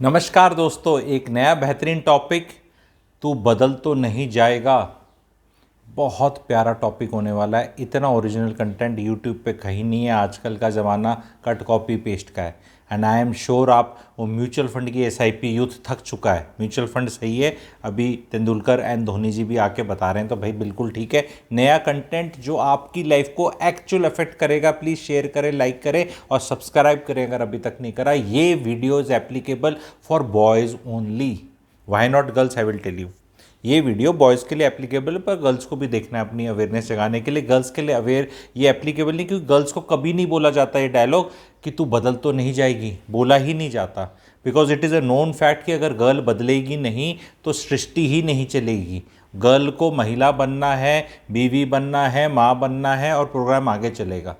नमस्कार दोस्तों, एक नया बेहतरीन टॉपिक, तू बदल तो नहीं जाएगा। बहुत प्यारा टॉपिक होने वाला है। इतना ओरिजिनल कंटेंट यूट्यूब पे कहीं नहीं है। आजकल का ज़माना कट कॉपी पेस्ट का है। एंड आई एम श्योर आप वो म्यूचुअल फंड की एसआईपी यूथ थक चुका है। म्यूचुअल फंड सही है, अभी तेंदुलकर एंड धोनी जी भी आके बता रहे हैं, तो भाई बिल्कुल ठीक है। नया कंटेंट जो आपकी लाइफ को एक्चुअल अफेक्ट करेगा, प्लीज़ शेयर करें, लाइक करें और सब्सक्राइब करें अगर अभी तक नहीं करा। ये video is applicable for boys only, why not girls, I will tell you. ये वीडियो बॉयज़ के लिए एप्लीकेबल है, पर गर्ल्स को भी देखना है अपनी अवेयरनेस जगाने के लिए। गर्ल्स के लिए अवेयर ये एप्लीकेबल नहीं, क्योंकि गर्ल्स को कभी नहीं बोला जाता ये डायलॉग कि तू बदल तो नहीं जाएगी, बोला ही नहीं जाता। Because it is a known fact कि अगर गर्ल बदलेगी नहीं तो सृष्टि ही नहीं चलेगी। गर्ल को महिला बनना है, बीवी बनना है, माँ बनना है और प्रोग्राम आगे चलेगा।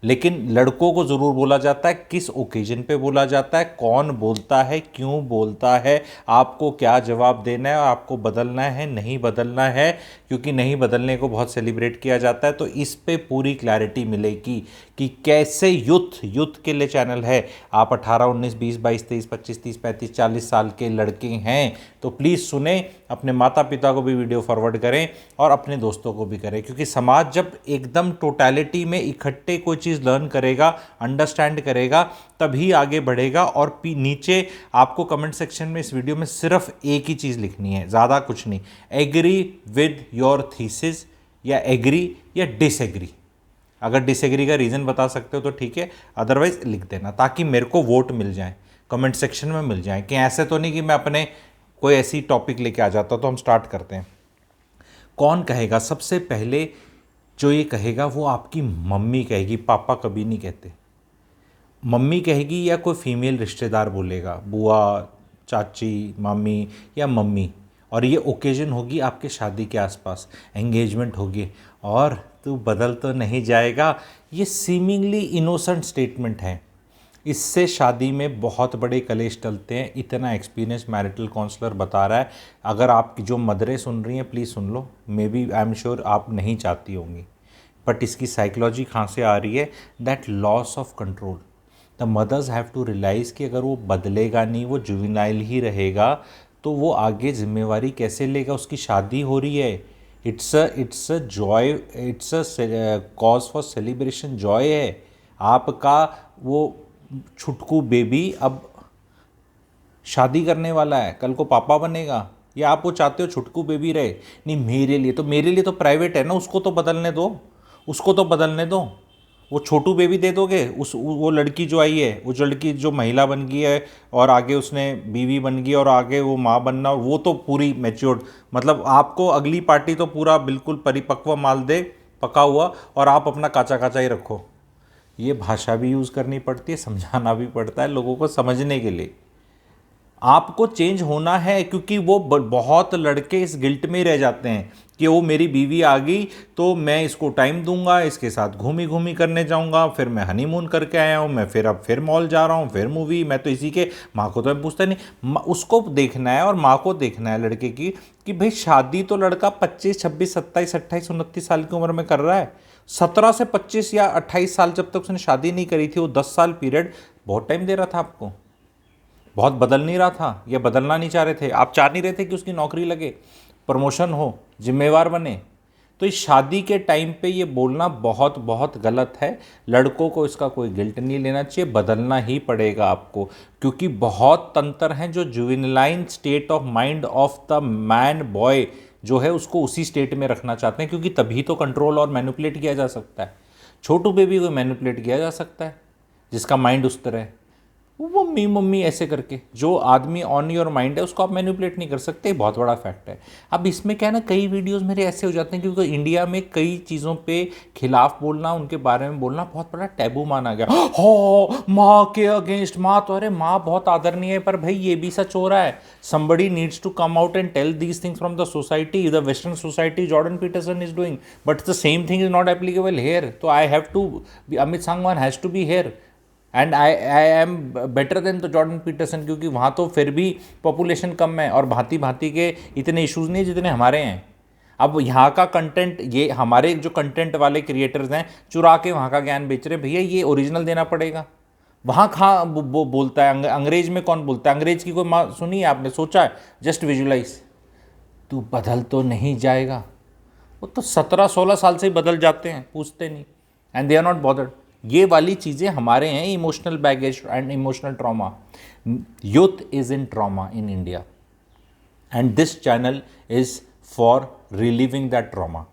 लेकिन लड़कों को ज़रूर बोला जाता है। किस ओकेजन पे बोला जाता है, कौन बोलता है, क्यों बोलता है, आपको क्या जवाब देना है, आपको बदलना है नहीं बदलना है, क्योंकि नहीं बदलने को बहुत सेलिब्रेट किया जाता है। तो इस पे पूरी क्लैरिटी मिलेगी कि कैसे यूथ के लिए चैनल है। आप 18, 19, 20, 22, 23, 25, 30, 35, 40 साल के लड़के हैं तो प्लीज़ सुने, अपने माता पिता को भी वीडियो फॉरवर्ड करें और अपने दोस्तों को भी करें। क्योंकि समाज जब एकदम टोटलिटी में इकट्ठे कोई चीज़ लर्न करेगा, अंडरस्टैंड करेगा, तभी आगे बढ़ेगा। और नीचे आपको कमेंट सेक्शन में इस वीडियो में सिर्फ एक ही चीज़ लिखनी है, ज़्यादा कुछ नहीं। एग्री विद योर थीसिस या एग्री या डिसएग्री। अगर डिसएग्री का रीज़न बता सकते हो तो ठीक है, अदरवाइज लिख देना, ताकि मेरे को वोट मिल जाए, कमेंट सेक्शन में मिल जाए। कि ऐसे तो नहीं कि मैं अपने कोई ऐसी टॉपिक लेके आ जाता। तो हम स्टार्ट करते हैं। कौन कहेगा? सबसे पहले जो ये कहेगा वो आपकी मम्मी कहेगी, पापा कभी नहीं कहते। मम्मी कहेगी या कोई फीमेल रिश्तेदार बोलेगा, बुआ, चाची, मामी या मम्मी। और ये ओकेजन होगी आपके शादी के आसपास, एंगेजमेंट होगी, और तू बदल तो नहीं जाएगा। ये सीमिंगली इनोसेंट स्टेटमेंट है। इससे शादी में बहुत बड़े कलेश टलते हैं। इतना एक्सपीरियंस मैरिटल काउंसलर बता रहा है। अगर आपकी जो मदरें सुन रही हैं प्लीज़ सुन लो। Maybe I am sure आप नहीं चाहती होंगी, बट इसकी साइकोलॉजी कहाँ से आ रही है? That loss of control. The mothers have to realise कि अगर वो बदलेगा नहीं, वो जुवेनाइल ही रहेगा, तो वो आगे जिम्मेवारी कैसे लेगा? उसकी शादी हो रही है। It's a joy, it's a cause for celebration, Joy है। आपका वो छुटकू बेबी अब शादी करने वाला है, कल को पापा बनेगा। या आप वो चाहते हो छुटकू बेबी रहे? नहीं, मेरे लिए तो प्राइवेट है ना, उसको तो बदलने दो, उसको तो बदलने दो। वो छोटू बेबी दे दोगे? वो लड़की जो आई है, वो लड़की जो महिला बन गई है और आगे उसने बीवी बन गई और आगे वो माँ बनना, वो तो पूरी मैच्योर्ड, मतलब आपको अगली पार्टी तो पूरा बिल्कुल परिपक्व माल दे, पका हुआ, और आप अपना काचा काचा ही रखो। ये भाषा भी यूज़ करनी पड़ती है, समझाना भी पड़ता है लोगों को समझने के लिए। आपको चेंज होना है, क्योंकि वो बहुत लड़के इस गिल्ट में रह जाते हैं कि वो मेरी बीवी आ गई तो मैं इसको टाइम दूंगा, इसके साथ घूमी घूमी करने जाऊंगा, फिर मैं हनीमून करके आया हूँ, मैं फिर अब फिर मॉल जा रहा हूँ, फिर मूवी, मैं तो इसी के। माँ को तो मैं पूछता नहीं, उसको देखना है और माँ को देखना है लड़के की कि भाई शादी तो लड़का 25, 26, 27, 28, 29 साल की उम्र में कर रहा है। 17 से 25 या 28 साल जब तक उसने शादी नहीं करी थी, वो 10 साल पीरियड बहुत टाइम दे रहा था आपको। बहुत बदल नहीं रहा था या बदलना नहीं चाह रहे थे, आप चाह नहीं रहे थे कि उसकी नौकरी लगे, प्रमोशन हो, जिम्मेवार बने। तो इस शादी के टाइम पे ये बोलना बहुत बहुत गलत है। लड़कों को इसका कोई गिल्ट नहीं लेना चाहिए, बदलना ही पड़ेगा आपको। क्योंकि बहुत तंत्र हैं जो juvenile state of mind of the man boy जो है उसको उसी स्टेट में रखना चाहते हैं, क्योंकि तभी तो कंट्रोल और मैनिपुलेट किया जा सकता है। छोटू बेबी को मैनिपुलेट किया जा सकता है जिसका माइंड उस तरह है। वो मम्मी मम्मी ऐसे करके, जो आदमी ऑन योर माइंड है उसको आप मैनिपुलेट नहीं कर सकते, बहुत बड़ा फैक्ट है। अब इसमें क्या है ना, कई वीडियोस मेरे ऐसे हो जाते हैं क्योंकि इंडिया में कई चीज़ों पे खिलाफ बोलना, उनके बारे में बोलना बहुत बड़ा टैबू माना गया। हो माँ के अगेंस्ट, माँ तो, अरे माँ बहुत आदरणीय है, पर भाई ये भी सच हो रहा है। somebody needs to come out and tell these things from the society, the western society Jordan Peterson is doing, but the same thing is not applicable here. So I have to, Amit Sangwan has to be here and I am better than तो Jordan Peterson, क्योंकि वहाँ तो फिर भी population कम है और भांति भांति के इतने इश्यूज़ नहीं जितने हमारे हैं। अब यहाँ का कंटेंट, ये हमारे जो कंटेंट वाले क्रिएटर्स हैं चुरा के वहाँ का ज्ञान बेच रहे, भैया ये ओरिजिनल देना पड़ेगा। वहाँ कहाँ बोलता है अंग्रेज में कौन बोलता है? अंग्रेज की कोई माँ सुनी है आपने? सोचा है? जस्ट विजुलाइज, तू बदल तो नहीं जाएगा। वो तो 17-16 साल से ही बदल जाते हैं, पूछते नहीं, and they are not bothered. ये वाली चीज़ें हमारे हैं, emotional baggage and emotional trauma. Youth is in trauma in India, and this channel is for relieving that trauma.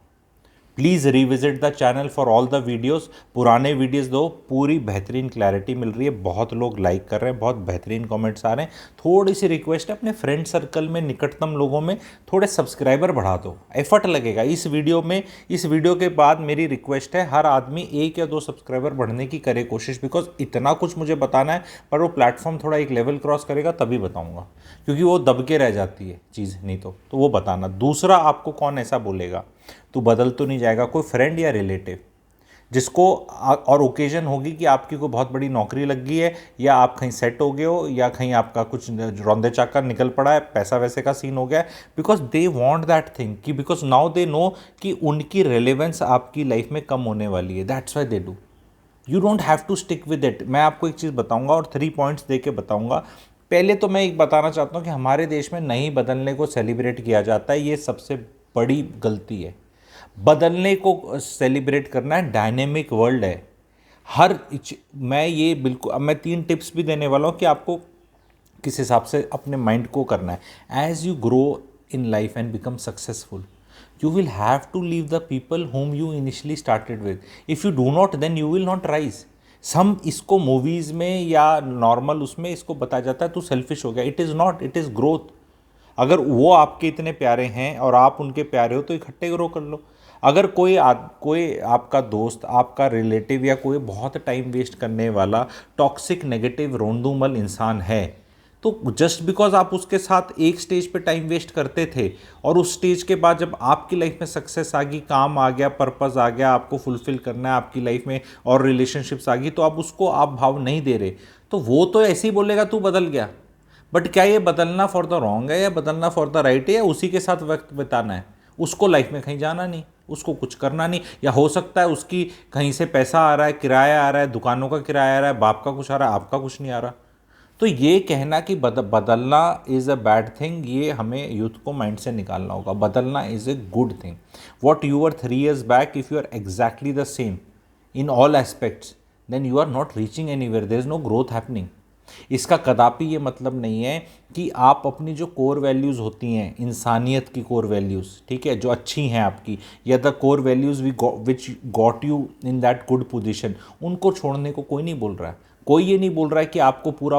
Please revisit the channel for all the videos. पुराने videos दो, पूरी बेहतरीन clarity मिल रही है, बहुत लोग लाइक कर रहे हैं, बहुत बेहतरीन कमेंट्स आ रहे हैं। थोड़ी सी रिक्वेस्ट है, अपने फ्रेंड सर्कल में, निकटतम लोगों में थोड़े सब्सक्राइबर बढ़ा दो, एफर्ट लगेगा इस वीडियो में। इस वीडियो के बाद मेरी रिक्वेस्ट है, हर आदमी 1 या 2 सब्सक्राइबर बढ़ने की करे कोशिश, बिकॉज इतना कुछ मुझे बताना है, पर वो प्लेटफॉर्म थोड़ा एक लेवल क्रॉस करेगा तभी बताऊँगा, क्योंकि वो दब के रह जाती है चीज़, नहीं तो वो बताना। दूसरा, आपको कौन ऐसा बोलेगा तू बदल तो नहीं जाएगा? कोई फ्रेंड या रिलेटिव जिसको और ओकेजन होगी कि आपकी कोई बहुत बड़ी नौकरी लग गई है, या आप कहीं सेट हो गए हो, या कहीं आपका कुछ रौंदे चाकर निकल पड़ा है, पैसा वैसे का सीन हो गया है, because they want that thing, कि बिकॉज नाउ दे नो कि उनकी रेलेवेंस आपकी लाइफ में कम होने वाली है, that's why they do. You don't have to stick with it. मैं आपको एक चीज़ बताऊंगा और 3 पॉइंट्स दे के बताऊंगा। पहले तो मैं एक बताना चाहता हूँ कि हमारे देश में नहीं बदलने को सेलिब्रेट किया जाता है, ये सबसे बड़ी गलती है। बदलने को सेलिब्रेट करना है, डायनेमिक वर्ल्ड है मैं ये बिल्कुल, अब मैं 3 टिप्स भी देने वाला हूँ कि आपको किस हिसाब से अपने माइंड को करना है। As you grow in life and become successful, you will have to leave the people whom you initially started with. If you do not, then you will not rise. सम इसको मूवीज़ में या normal उसमें इसको बताया जाता है तू selfish हो गया। It is not, it is growth. अगर वो आपके इतने प्यारे हैं और आप उनके प्यारे हो तो इकट्ठे ग्रो कर लो। अगर कोई आपका दोस्त, आपका रिलेटिव या कोई बहुत टाइम वेस्ट करने वाला टॉक्सिक नेगेटिव रोंदूमल इंसान है, तो जस्ट बिकॉज आप उसके साथ एक स्टेज पे टाइम वेस्ट करते थे और उस स्टेज के बाद जब आपकी लाइफ में सक्सेस आ गई, काम आ गया, पर्पस आ गया, आपको फुलफिल करना है आपकी लाइफ में और रिलेशनशिप्स आ गई, तो आप उसको आप भाव नहीं दे रहे, तो वो तो ऐसे ही बोलेगा तू बदल गया। बट क्या ये बदलना फॉर द रॉन्ग है या बदलना फॉर द राइट है, या उसी के साथ वक्त बिताना है? उसको लाइफ में कहीं जाना नहीं, उसको कुछ करना नहीं, या हो सकता है उसकी कहीं से पैसा आ रहा है, किराया आ रहा है, दुकानों का किराया आ रहा है, बाप का कुछ आ रहा है, आपका कुछ नहीं आ रहा। तो ये कहना कि बदलना इज़ अ बैड थिंग, ये हमें यूथ को माइंड से निकालना होगा। बदलना is a good thing. What you are 3 years back, if you are exactly the same in all aspects, then you are not reaching anywhere, there is no growth happening. इसका कदापि ये मतलब नहीं है कि आप अपनी जो कोर वैल्यूज़ होती हैं, इंसानियत की कोर वैल्यूज़, ठीक है, जो अच्छी हैं आपकी, या the core values which got you in that good position, उनको छोड़ने को कोई नहीं बोल रहा है। कोई ये नहीं बोल रहा है कि आपको पूरा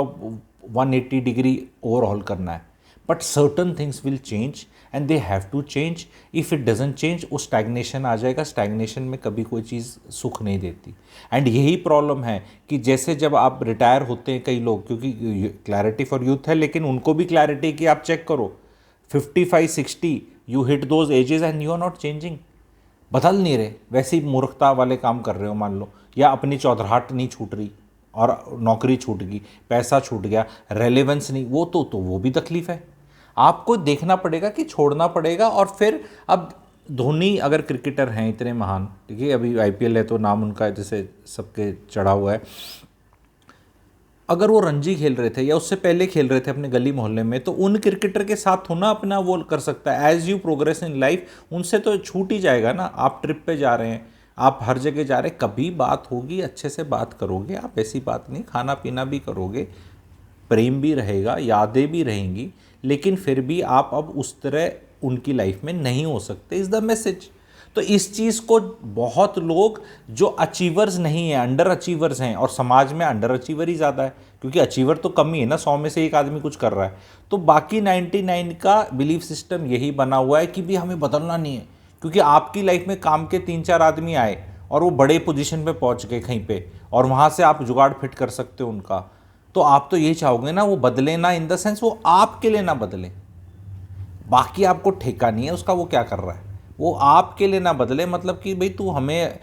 180 डिग्री ओवरऑल करना है, but certain things will change and they have to change. If it doesn't change, वो स्टैग्नेशन आ जाएगा। स्टैग्नेशन में कभी कोई चीज़ सुख नहीं देती। एंड यही प्रॉब्लम है कि जैसे जब आप रिटायर होते हैं कई लोग, क्योंकि क्लैरिटी फॉर यूथ है, लेकिन उनको भी क्लैरिटी कि आप चेक करो 55-60 you hit those ages and you are not changing, बदल नहीं रहे, वैसे ही मूर्खता वाले काम कर रहे हो मान लो, या अपनी चौधराहट नहीं छूट रही और नौकरी छूट गई, पैसा छूट गया, रेलेवेंस नहीं, वो तो वो भी तकलीफ़ है। आपको देखना पड़ेगा कि छोड़ना पड़ेगा। और फिर अब धोनी अगर क्रिकेटर हैं इतने महान, ठीक है, अभी आईपीएल है तो नाम उनका जैसे सबके चढ़ा हुआ है, अगर वो रणजी खेल रहे थे या उससे पहले खेल रहे थे अपने गली मोहल्ले में, तो उन क्रिकेटर के साथ होना अपना वो कर सकता है। As you progress in life, उनसे तो छूट ही जाएगा ना। आप ट्रिप पे जा रहे हैं, आप हर जगह जा रहे हैं, कभी बात होगी, अच्छे से बात करोगे आप, ऐसी बात नहीं, खाना पीना भी करोगे, प्रेम भी रहेगा, यादें भी रहेंगी, लेकिन फिर भी आप अब उस तरह उनकी लाइफ में नहीं हो सकते, इज़ द मैसेज। तो इस चीज़ को बहुत लोग जो अचीवर्स नहीं हैं, अंडर अचीवर्स हैं, और समाज में अंडर अचीवर ही ज़्यादा है, क्योंकि अचीवर तो कम ही है ना, 100 में से एक आदमी कुछ कर रहा है, तो बाकी 99 का बिलीफ सिस्टम यही बना हुआ है कि भी हमें बदलना नहीं है, क्योंकि आपकी लाइफ में काम के 3-4 आदमी आए और वो बड़े पोजीशन पे पहुंच गए कहीं पे, और वहाँ से आप जुगाड़ फिट कर सकते हो उनका, तो आप तो ये चाहोगे ना वो बदले ना, इन द सेंस वो आपके लिए ना बदले, बाकी आपको ठेका नहीं है उसका वो क्या कर रहा है, वो आपके लिए ना बदले, मतलब कि भाई तू हमें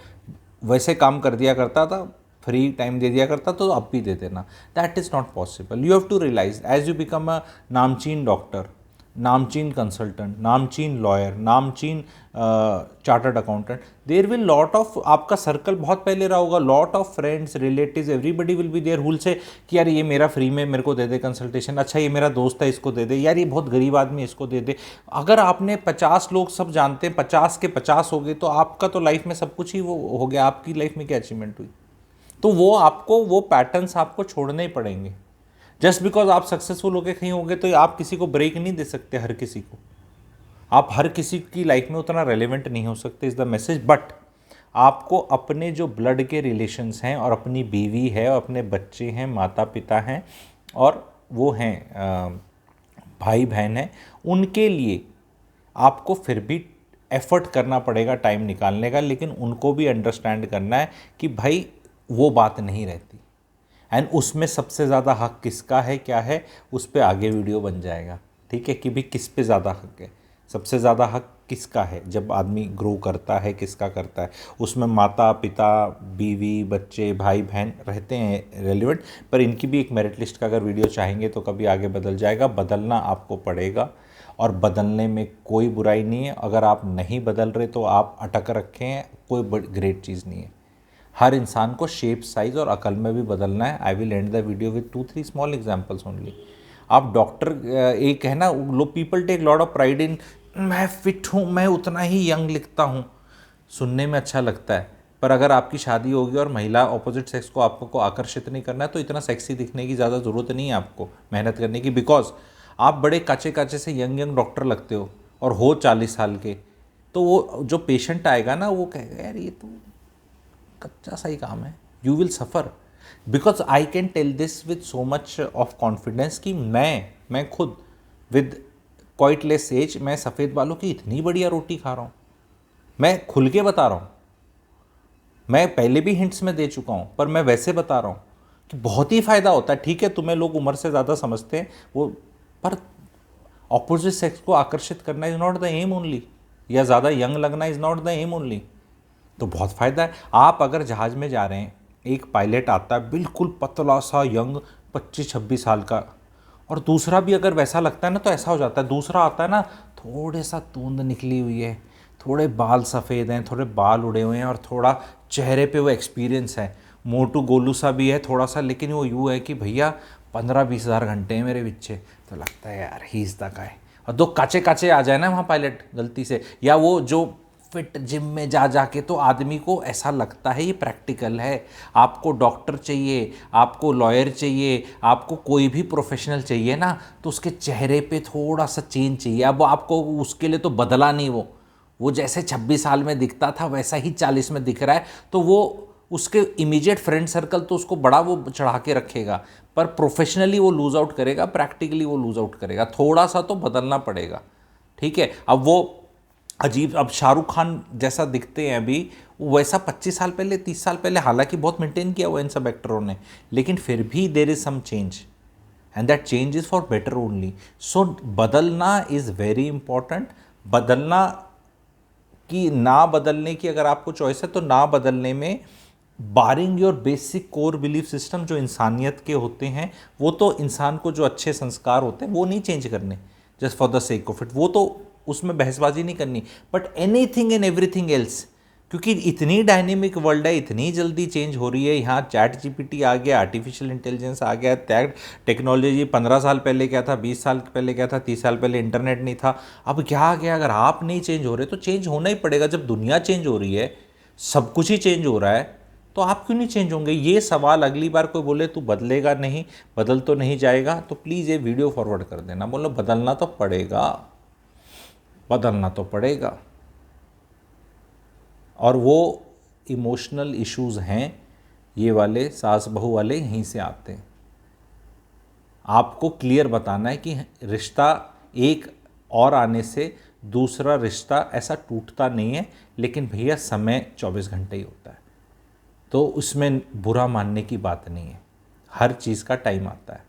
वैसे काम कर दिया करता था, फ्री टाइम दे दिया करता तो अब भी दे देना। That is not possible. You have to realise as you become a नामचीन डॉक्टर, नामचीन कंसल्टेंट, नामचीन लॉयर, नामचीन chartered accountant, there will lot of, आपका सर्कल बहुत पहले रहा होगा, lot of friends, relatives, everybody will be there हुल से कि यार ये मेरा फ्री में मेरे को दे दे कंसल्टेशन, अच्छा ये मेरा दोस्त है इसको दे दे, यार ये बहुत गरीब आदमी है इसको दे दे। अगर आपने 50 लोग सब जानते हैं, 50 के 50 हो गए, तो आपका तो लाइफ में सब कुछ ही वो हो गया, आपकी लाइफ में क्या अचीवमेंट हुई? तो वो आपको, वो पैटर्न्स आपको छोड़ने ही पड़ेंगे। जस्ट बिकॉज आप सक्सेसफुल होके कहीं होंगे तो आप किसी को ब्रेक नहीं दे सकते, हर किसी को आप हर किसी की लाइफ में उतना रेलेवेंट नहीं हो सकते, इज़ द मैसेज। बट आपको अपने जो ब्लड के रिलेशंस हैं और अपनी बीवी है और अपने बच्चे हैं, माता पिता हैं और वो हैं भाई बहन हैं, उनके लिए आपको फिर भी एफर्ट करना पड़ेगा टाइम निकालने का, लेकिन उनको भी अंडरस्टैंड करना है कि भाई वो बात नहीं रहती। एंड उसमें सबसे ज़्यादा हक किसका है, क्या है, उस पर आगे वीडियो बन जाएगा, ठीक है, कि भी किस पे ज़्यादा हक है, सबसे ज़्यादा हक किसका है जब आदमी ग्रो करता है, किसका करता है। उसमें माता पिता, बीवी, बच्चे, भाई बहन रहते हैं रेलिवेंट, पर इनकी भी एक मेरिट लिस्ट का अगर वीडियो चाहेंगे तो कभी आगे बदल जाएगा। बदलना आपको पड़ेगा और बदलने में कोई बुराई नहीं है। अगर आप नहीं बदल रहे तो आप अटक रखे हैं, कोई ग्रेट चीज़ नहीं है। हर इंसान को शेप, साइज और अकल में भी बदलना है। I will end the video with 2-3 small examples only. आप डॉक्टर, एक है ना, low people take lot of pride in, मैं फिट हूँ, मैं उतना ही यंग लिखता हूँ, सुनने में अच्छा लगता है, पर अगर आपकी शादी होगी और महिला ऑपोजिट सेक्स को आपको आकर्षित नहीं करना है तो इतना सेक्सी दिखने की ज़्यादा ज़रूरत नहीं है आपको मेहनत करने की। बिकॉज आप बड़े काचे काचे से यंग डॉक्टर लगते हो और हो 40 साल के, तो वो जो पेशेंट आएगा ना वो कहेगा यार ये तो कच्चा सा ही काम है, you will suffer. Because I can tell this with so much of confidence कि मैं खुद विद क्वाइट लेस एज मैं सफ़ेद बालों की इतनी बढ़िया रोटी खा रहा हूँ, मैं खुल के बता रहा हूँ। मैं पहले भी हिंट्स में दे चुका हूँ, पर मैं वैसे बता रहा हूँ कि बहुत ही फ़ायदा होता है। ठीक है, तुम्हें लोग उम्र से ज़्यादा समझते हैं वो, पर ऑपोजिट सेक्स को आकर्षित करना is not the am only, या ज़्यादा यंग लगना is not the am only. तो बहुत फ़ायदा है। आप अगर जहाज़ में जा रहे हैं, एक पायलट आता है बिल्कुल पतला सा यंग 25-26 साल का, और दूसरा भी अगर वैसा लगता है ना तो ऐसा हो जाता है। दूसरा आता है ना, थोड़े सा तूंद निकली हुई है, थोड़े बाल सफ़ेद हैं, थोड़े बाल उड़े हुए हैं और थोड़ा चेहरे पे वो एक्सपीरियंस है, मोटू गोलू सा भी है थोड़ा सा, लेकिन वो यूँ है कि भैया 15-20 हज़ार घंटे हैं मेरे पीछे, तो लगता है यार ही इज़ द गाय। और दो काचे काचे आ जाए ना वहाँ पायलट गलती से, या वो जो फिट जिम में जा जाके, तो आदमी को ऐसा लगता है ये प्रैक्टिकल है। आपको डॉक्टर चाहिए, आपको लॉयर चाहिए, आपको कोई भी प्रोफेशनल चाहिए ना, तो उसके चेहरे पे थोड़ा सा चेंज चाहिए। अब आपको उसके लिए तो बदला नहीं, वो जैसे 26 साल में दिखता था वैसा ही 40 में दिख रहा है, तो वो उसके इमीडिएट फ्रेंड सर्कल तो उसको बड़ा वो चढ़ा के रखेगा, पर प्रोफेशनली वो लूज़ आउट करेगा, प्रैक्टिकली वो लूज़ आउट करेगा। थोड़ा सा तो बदलना पड़ेगा, ठीक है। अब वो अजीब, अब शाहरुख खान जैसा दिखते हैं अभी, वैसा 25 साल पहले, 30 साल पहले, हालांकि बहुत मेंटेन किया हुआ इन सब एक्टरों ने, लेकिन फिर भी there is some change and that change is for better only. So बदलना इज़ वेरी इंपॉर्टेंट। बदलना कि ना बदलने की अगर आपको चॉइस है तो ना बदलने में, barring your basic core belief system जो इंसानियत के होते हैं, वो तो इंसान को जो अच्छे संस्कार होते हैं वो नहीं चेंज करने just for the sake of it, वो तो उसमें बहसबाजी नहीं करनी। But anything and everything else, क्योंकि इतनी डायनेमिक वर्ल्ड है, इतनी जल्दी चेंज हो रही है। यहाँ चैट जीपीटी आ गया, आर्टिफिशियल इंटेलिजेंस आ गया, टेक्नोलॉजी 15 साल पहले क्या था, 20 साल पहले क्या था, 30 साल पहले इंटरनेट नहीं था, अब क्या आ गया। अगर आप नहीं चेंज हो रहे तो चेंज होना ही पड़ेगा। जब दुनिया चेंज हो रही है, सब कुछ ही चेंज हो रहा है, तो आप क्यों नहीं चेंज होंगे? ये सवाल अगली बार कोई बोले तू बदलेगा नहीं, बदल तो नहीं जाएगा, तो प्लीज़ ये वीडियो फॉरवर्ड कर देना, बोलो बदलना तो पड़ेगा, बदलना तो पड़ेगा। और वो इमोशनल इश्यूज़ हैं ये वाले, सास बहू वाले, यहीं से आते हैं। आपको क्लियर बताना है कि रिश्ता एक और आने से दूसरा रिश्ता ऐसा टूटता नहीं है, लेकिन भैया समय 24 घंटे ही होता है, तो उसमें बुरा मानने की बात नहीं है। हर चीज़ का टाइम आता है।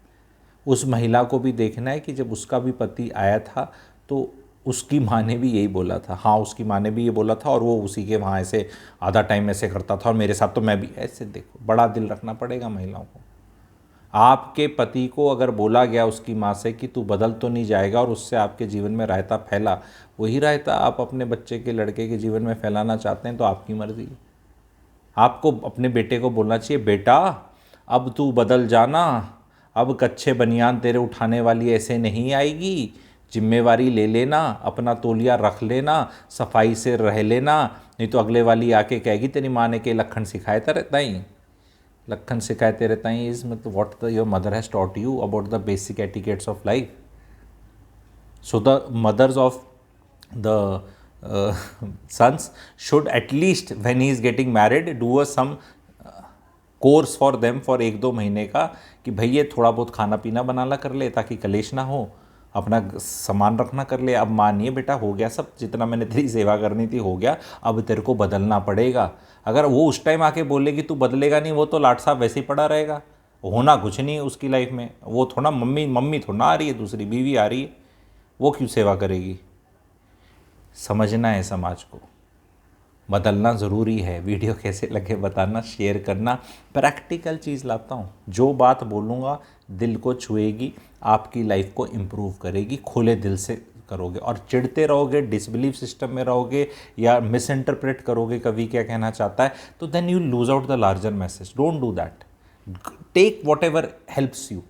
उस महिला को भी देखना है कि जब उसका भी पति आया था तो उसकी माँ ने भी यही बोला था, हाँ उसकी माँ ने भी ये बोला था, और वो उसी के वहाँ ऐसे आधा टाइम ऐसे करता था, और मेरे साथ तो मैं भी ऐसे। देखो, बड़ा दिल रखना पड़ेगा महिलाओं को। आपके पति को अगर बोला गया उसकी माँ से कि तू बदल तो नहीं जाएगा और उससे आपके जीवन में रायता फैला, वही रायता आप अपने बच्चे के लड़के के जीवन में फैलाना चाहते हैं तो आपकी मर्ज़ी। आपको अपने बेटे को बोलना चाहिए, बेटा अब तू बदल जाना, अब कच्चे बनियान तेरे उठाने वाली ऐसे नहीं आएगी, जिम्मेवारी ले लेना, अपना तौलिया रख लेना, सफाई से रह लेना, नहीं तो अगले वाली आके कहेगी तेरी माँ ने के लखन सिखाए तेरे ताई, लखन सिखाए तेरे ताई इज मतलब what your mother has taught you about the basic etiquettes of life. So the mothers of the sons should at least when he is getting married do a some course for them for 1-2 महीने का कि भाई ये थोड़ा बहुत खाना पीना बनाना कर ले ताकि कलेश ना हो, अपना सामान रखना कर ले. अब मानिए बेटा हो गया सब, जितना मैंने तेरी सेवा करनी थी हो गया, अब तेरे को बदलना पड़ेगा. अगर वो उस टाइम आके बोले कि तू बदलेगा नहीं, वो तो लाट साहब वैसे ही पड़ा रहेगा, होना कुछ नहीं है उसकी लाइफ में. वो थोड़ा मम्मी थोड़ा आ रही है, दूसरी बीवी आ रही है, वो क्यों सेवा करेगी. समझना है समाज को, बदलना ज़रूरी है. वीडियो कैसे लगे बताना, शेयर करना. प्रैक्टिकल चीज़ लाता हूँ, जो बात बोलूँगा दिल को छुएगी, आपकी लाइफ को इम्प्रूव करेगी. खुले दिल से करोगे, और चिढ़ते रहोगे, डिसबिलीव सिस्टम में रहोगे या मिस इंटरप्रेट करोगे कवि क्या कहना चाहता है, तो then you lose out the larger message. Don't do that. Take whatever helps you.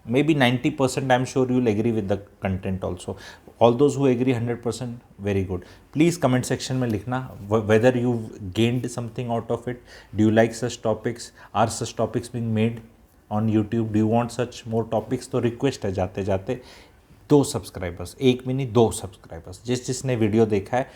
Maybe 90% I'm sure you'll agree with the content also. All those who agree 100% very good. Please comment section में लिखना whether you've gained something out of it. Do you like such topics? Are such topics being made on YouTube? Do you want such more topics? तो request है जाते जाते 2 subscribers, 1 भी नहीं 2 subscribers, जिसने video देखा है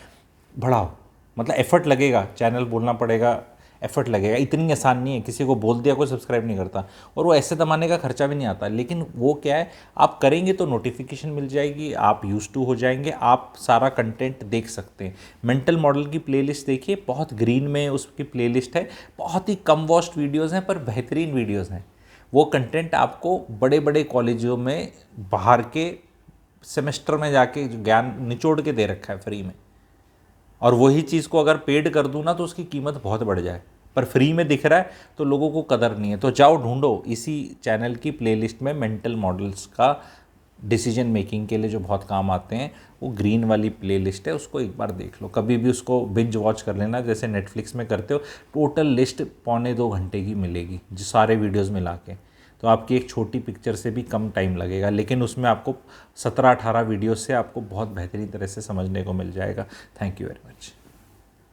बढ़ाओ. मतलब एफर्ट लगेगा, चैनल बोलना पड़ेगा, एफर्ट लगेगा. इतनी आसान नहीं है, किसी को बोल दिया कोई सब्सक्राइब नहीं करता, और वो ऐसे दबाने का खर्चा भी नहीं आता. लेकिन वो क्या है, आप करेंगे तो नोटिफिकेशन मिल जाएगी, आप यूज टू हो जाएंगे, आप सारा कंटेंट देख सकते हैं. मेंटल मॉडल की प्लेलिस्ट देखिए, बहुत ग्रीन में उसकी प्लेलिस्ट है, बहुत ही कम वॉच्ड वीडियोज़ हैं पर बेहतरीन वीडियोज़ हैं. वो कंटेंट आपको बड़े बड़े कॉलेजों में बाहर के सेमेस्टर में जाके ज्ञान निचोड़ के दे रखा है फ्री में. और वही चीज़ को अगर पेड कर दूँ ना तो उसकी कीमत बहुत बढ़ जाए, पर फ्री में दिख रहा है तो लोगों को कदर नहीं है. तो जाओ ढूंढो इसी चैनल की प्लेलिस्ट में मेंटल मॉडल्स का डिसीजन मेकिंग के लिए जो बहुत काम आते हैं, वो ग्रीन वाली प्लेलिस्ट है, उसको एक बार देख लो. कभी भी उसको बिंज वॉच कर लेना जैसे नेटफ्लिक्स में करते हो. टोटल लिस्ट 1.25 घंटे की मिलेगी जो सारे वीडियोज़ मिला के, तो आपकी एक छोटी पिक्चर से भी कम टाइम लगेगा, लेकिन उसमें आपको 17-18 वीडियो से आपको बहुत बेहतरीन तरह से समझने को मिल जाएगा. Thank you very much.